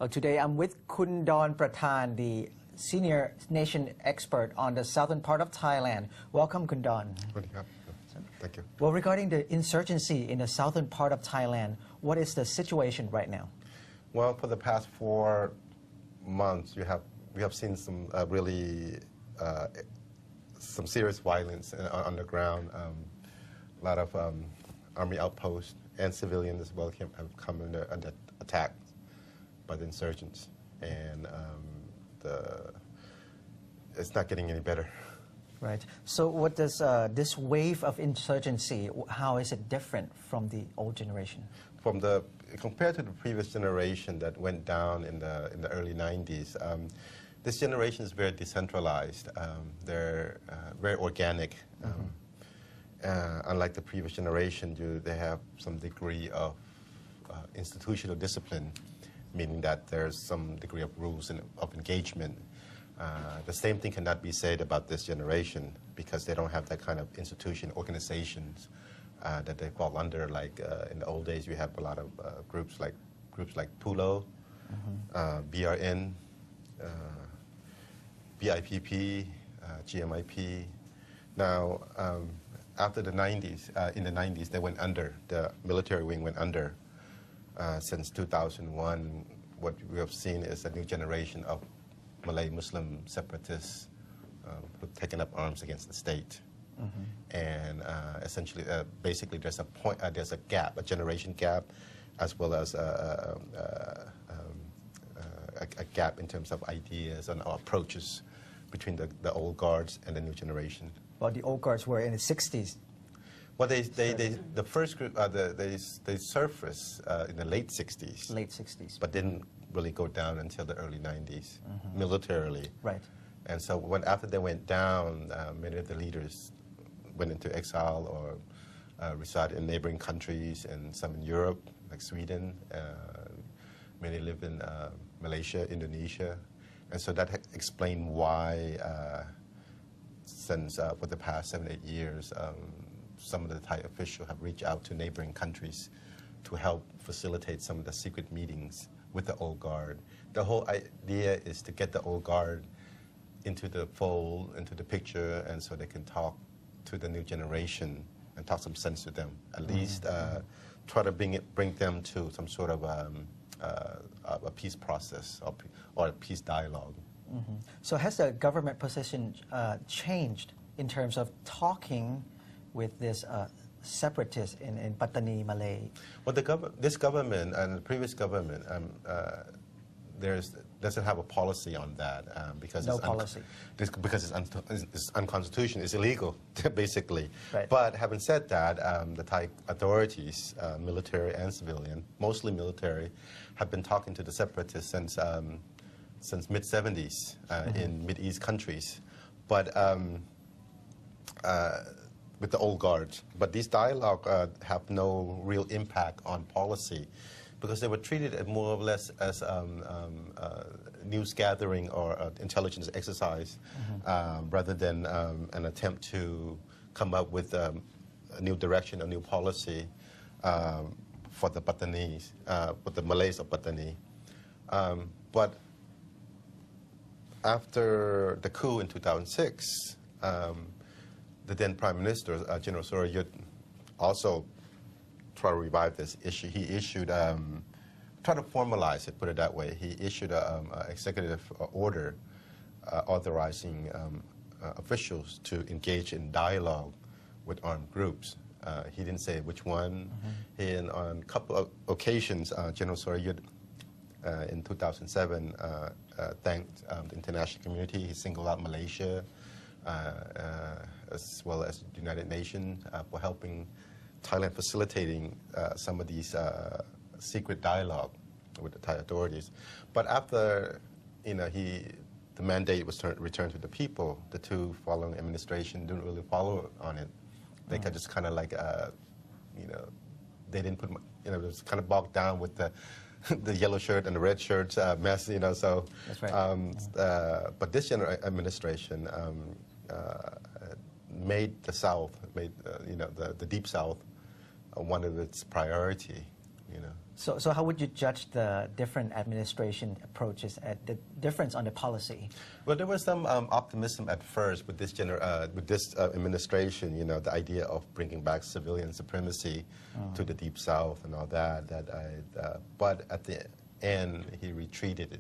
Today I'm with Kun Don Prathan, the senior nation expert on the southern part of Thailand. Welcome, Kun Don. Thank you. Well, regarding the insurgency in the southern part of Thailand, what is the situation right now? Well, for the past 4 months, we have seen some some serious violence on the ground. A lot of army outposts and civilians as well have come under attack by the insurgents, and it's not getting any better. Right. So what does this wave of insurgency, how is it different from the old generation? Compared to the previous generation that went down in the early 90s, this generation is very decentralized. They're very organic. Unlike the previous generation, they have some degree of institutional discipline, meaning that there's some degree of rules and of engagement. The same thing cannot be said about this generation because they don't have that kind of institution, organizations that they fall under. Like in the old days, we have a lot of groups like PULO, BRN, BIPP, GMIP. Now, after the 90s, in the 90s, they went under. The military wing went under. Since 2001, what we have seen is a new generation of Malay Muslim separatists who've taken up arms against the state. And essentially, basically, there's a gap, a generation gap, as well as a gap in terms of ideas and approaches between the old guards and the new generation. Well, the old guards were in the 60s. Well, the first group, they surfaced in the late 60s. Late 60s. But didn't really go down until the early 90s, militarily. Right. And so after they went down, many of the leaders went into exile or resided in neighboring countries, and some in Europe, like Sweden. Many live in Malaysia, Indonesia. And so that explained why, since for the past 7-8 years, some of the Thai officials have reached out to neighboring countries to help facilitate some of the secret meetings with the old guard. The whole idea is to get the old guard into the fold, into the picture, and so they can talk to the new generation and talk some sense to them. At least try to bring them to some sort of a peace process or a peace dialogue. So has the government position changed in terms of talking with this separatists in Pattani, Malay? Well, this government and the previous government doesn't have a policy on that because because it's unconstitutional, it's illegal, basically. Right. But having said that, the Thai authorities, military and civilian, mostly military, have been talking to the separatists since mid-70s in Mid-East countries. But with the old guards. But these dialogue have no real impact on policy because they were treated more or less as news gathering or intelligence exercise rather than an attempt to come up with a new direction, a new policy for the Pattanis, for the Malays of Pattani. But after the coup in 2006, the then Prime Minister, General Surayut, also tried to revive this issue. He issued, tried to formalize it, put it that way. He issued an executive order authorizing officials to engage in dialogue with armed groups. He didn't say which one. And on a couple of occasions, General Surayut in 2007 thanked the international community. He singled out Malaysia, as well as the United Nations for helping Thailand facilitating some of these secret dialogue with the Thai authorities. But after the mandate was returned to the people, the two following administration didn't really follow on it. They could just kind of like, they didn't put, it was kind of bogged down with the yellow shirt and the red shirt mess, so. That's right. But this administration made the South, the Deep South, one of its priority, So how would you judge the different administration approaches at the difference on the policy? Well, there was some optimism at first with this administration. You know, the idea of bringing back civilian supremacy to the Deep South and all that. But at the end, he retreated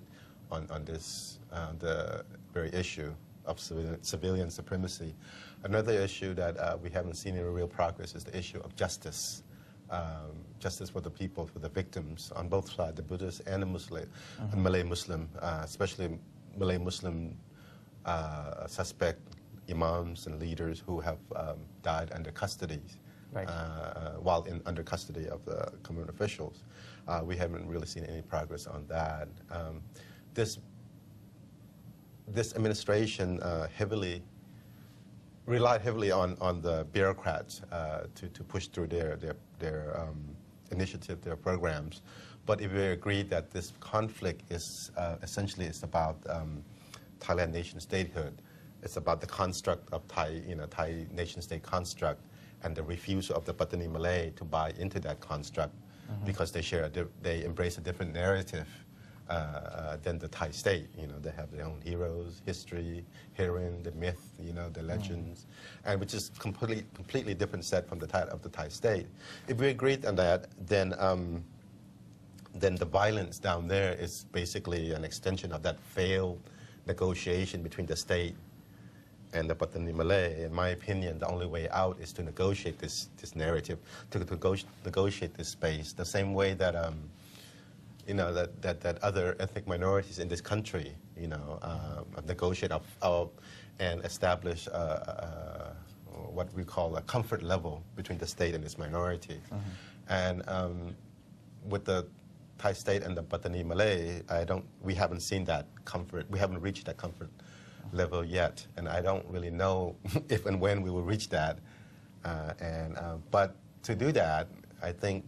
on this the very issue of civilian supremacy. Another issue that we haven't seen any real progress is the issue of justice. Justice for the people, for the victims on both sides, the Buddhist and the Muslim, and Malay Muslim, especially Malay Muslim suspect imams and leaders who have died under custody, right. While under custody of the government officials. We haven't really seen any progress on that. This administration relied heavily on the bureaucrats to push through their initiative, their programs. But if we agree that this conflict is essentially about Thailand nation statehood, it's about the construct of Thai nation state construct, and the refusal of the Patani Malay to buy into that construct because they embrace a different narrative than the Thai state. You know, they have their own heroes, history, heroine, the myth, you know, the legends, and which is completely different set from the Thai state. If we agreed on that, then the violence down there is basically an extension of that failed negotiation between the state and the Patani Malay. In my opinion, the only way out is to negotiate this narrative, to negotiate this space, the same way that you know, that other ethnic minorities in this country, you know, negotiate and establish what we call a comfort level between the state and its minority. And with the Thai state and the Patani Malay, we haven't seen that comfort. We haven't reached that comfort level yet, and I don't really know if and when we will reach that. But to do that, I think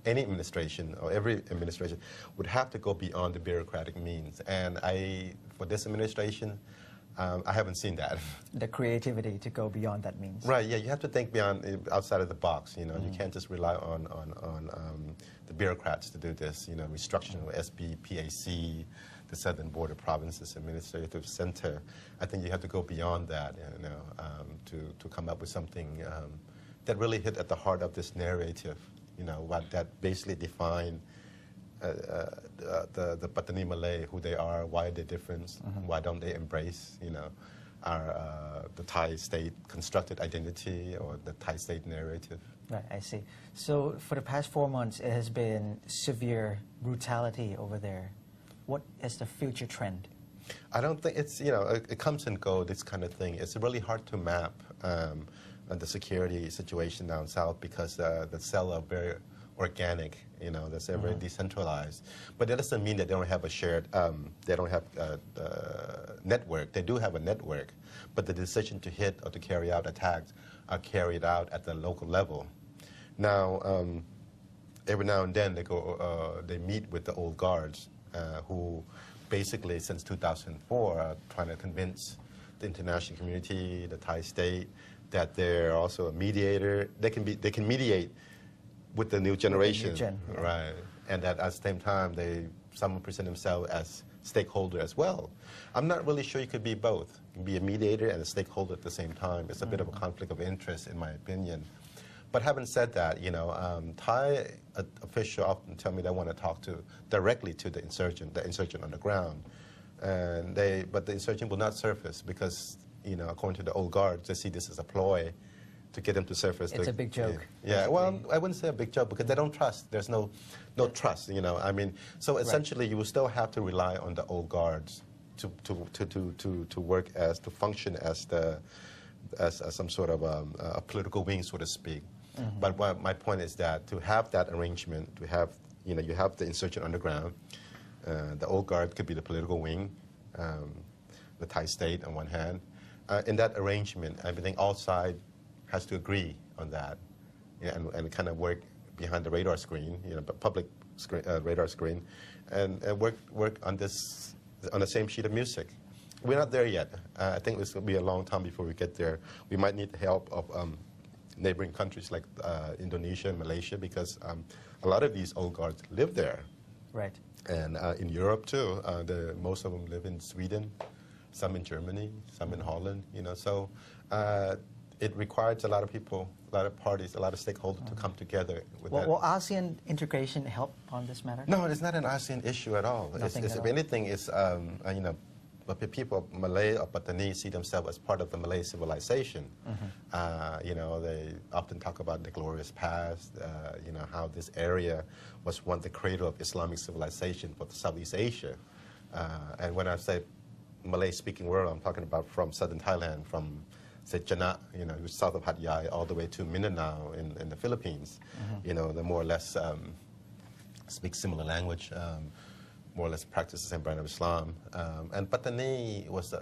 any administration or every administration would have to go beyond the bureaucratic means. And for this administration, I haven't seen that. The creativity to go beyond that means. Right, yeah, you have to think outside of the box, you know. You can't just rely on the bureaucrats to do this, you know, restructuring of SBPAC, the Southern Border Provinces Administrative Center. I think you have to go beyond that, you know, to come up with something that really hit at the heart of this narrative. You know, that basically define the Patani Malay, who they are, why they're different, why don't they embrace, you know, the Thai state constructed identity or the Thai state narrative. Right, I see. So for the past 4 months, it has been severe brutality over there. What is the future trend? I don't think it's, you know, it comes and goes, this kind of thing. It's really hard to map the security situation down south because the cells are very organic, you know, they're very decentralized. But that doesn't mean that they don't have a shared, they don't have a network. They do have a network, but the decision to hit or to carry out attacks are carried out at the local level. Now, every now and then they meet with the old guards who basically since 2004 are trying to convince the international community, the Thai state, that they're also a mediator. They can mediate with the new generation, right? And that at the same time, some present themselves as stakeholder as well. I'm not really sure you could be both. You can be a mediator and a stakeholder at the same time. It's a bit of a conflict of interest, in my opinion. But having said that, you know, Thai officials often tell me they want to talk directly to the insurgent on the ground, but the insurgent will not surface because, you know, according to the old guards, they see this as a ploy to get them to surface. It's a big joke. Yeah, well, I wouldn't say a big joke because they don't trust. There's no trust, you know. I mean, so essentially, you will still have to rely on the old guards to work to function as some sort of a political wing, so to speak. But my point is that to have that arrangement, you have the insurgent underground, the old guard could be the political wing, the Thai state on one hand. In that arrangement, I think all sides has to agree on that, and kind of work behind the radar screen, you know, public screen, radar screen, and work on the same sheet of music. We're not there yet. I think this will be a long time before we get there. We might need the help of neighboring countries like Indonesia and Malaysia, because a lot of these old guards live there. Right. And in Europe too, most of them live in Sweden, some in Germany, some in Holland. So it requires a lot of people, a lot of parties, a lot of stakeholders to come together with that. Will ASEAN integration help on this matter? No, it's not an ASEAN issue at all. If anything, it's but people, Malay or Patani, see themselves as part of the Malay civilization. They often talk about the glorious past, how this area was once the cradle of Islamic civilization for Southeast Asia. And when I say Malay-speaking world, I'm talking about from southern Thailand, from say Janat, south of Hat Yai, all the way to Mindanao in the Philippines. They more or less speak similar language. More or less practice the same brand of Islam. And Patani was,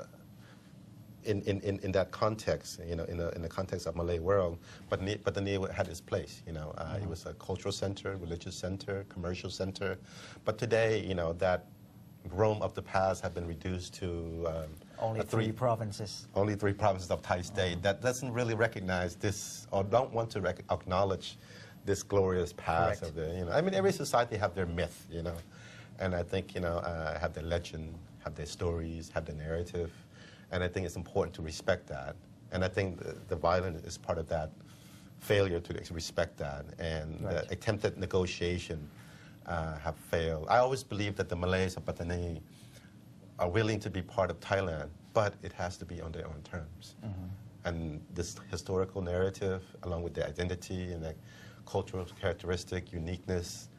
in that context, in the context of Malay world, Patani had its place. It was a cultural center, religious center, commercial center. But today, that Rome of the past have been reduced to only three provinces. Only 3 provinces of Thai state that doesn't really recognize this or don't want to acknowledge this glorious past. Correct. Of I mean, every society have their myth, And I think, have their legend, have their stories, have their narrative. And I think it's important to respect that. And I think the violence is part of that failure to respect that. And the attempted negotiation have failed. I always believe that the Malays of Patani are willing to be part of Thailand, but it has to be on their own terms. And this historical narrative, along with their identity and their cultural characteristic, uniqueness,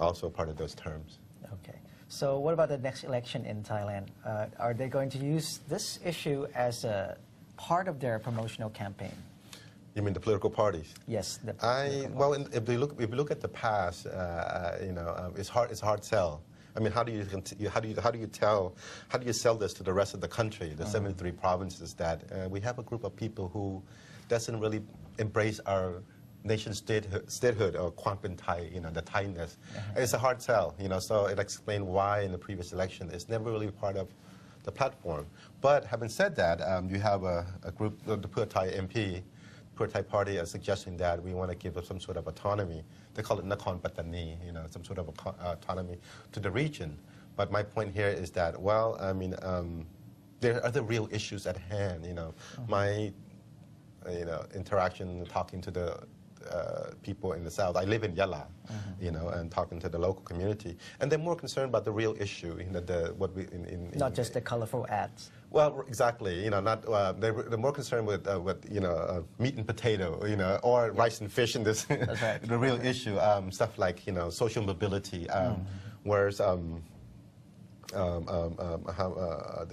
also part of those terms. Okay. So what about the next election in Thailand? Are they going to use this issue as a part of their promotional campaign? You mean the political parties? Yes. If we look at the past, it's hard sell. I mean, how do you sell this to the rest of the country, the 73 provinces, that we have a group of people who doesn't really embrace our nation statehood or Kwangpen Thai, the Thainess. It's a hard sell, so it explains why in the previous election it's never really part of the platform. But having said that, you have a group, the Pheu Thai MP, Pheu Thai Party, are suggesting that we want to give some sort of autonomy. They call it Nakhon Patani, some sort of autonomy to the region. But my point here is that, there are other real issues at hand. My interaction, talking to the people in the south. I live in Yala, and talking to the local community, and they're more concerned about the real issue. Not just the colorful ads. Well, exactly. They're more concerned with meat and potato, or rice and fish in this. That's right. The real issue, stuff like social mobility, whereas the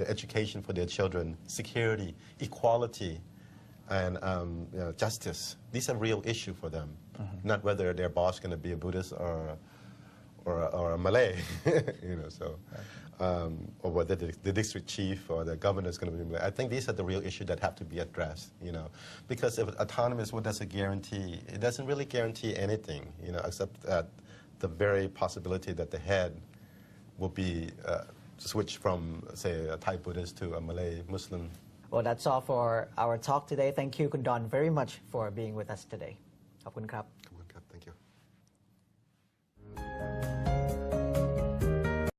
education for their children, security, equality, and justice. These are real issue for them, not whether their boss is going to be a Buddhist or a Malay, or whether the district chief or the governor is going to be Malay. I think these are the real issues that have to be addressed, because if autonomous, what does it guarantee? It doesn't really guarantee anything, except the very possibility that the head will be switched from, say, a Thai Buddhist to a Malay Muslim. Well, that's all for our talk today. Thank you, Kun Don, very much for being with us today. ขอบคุณครับ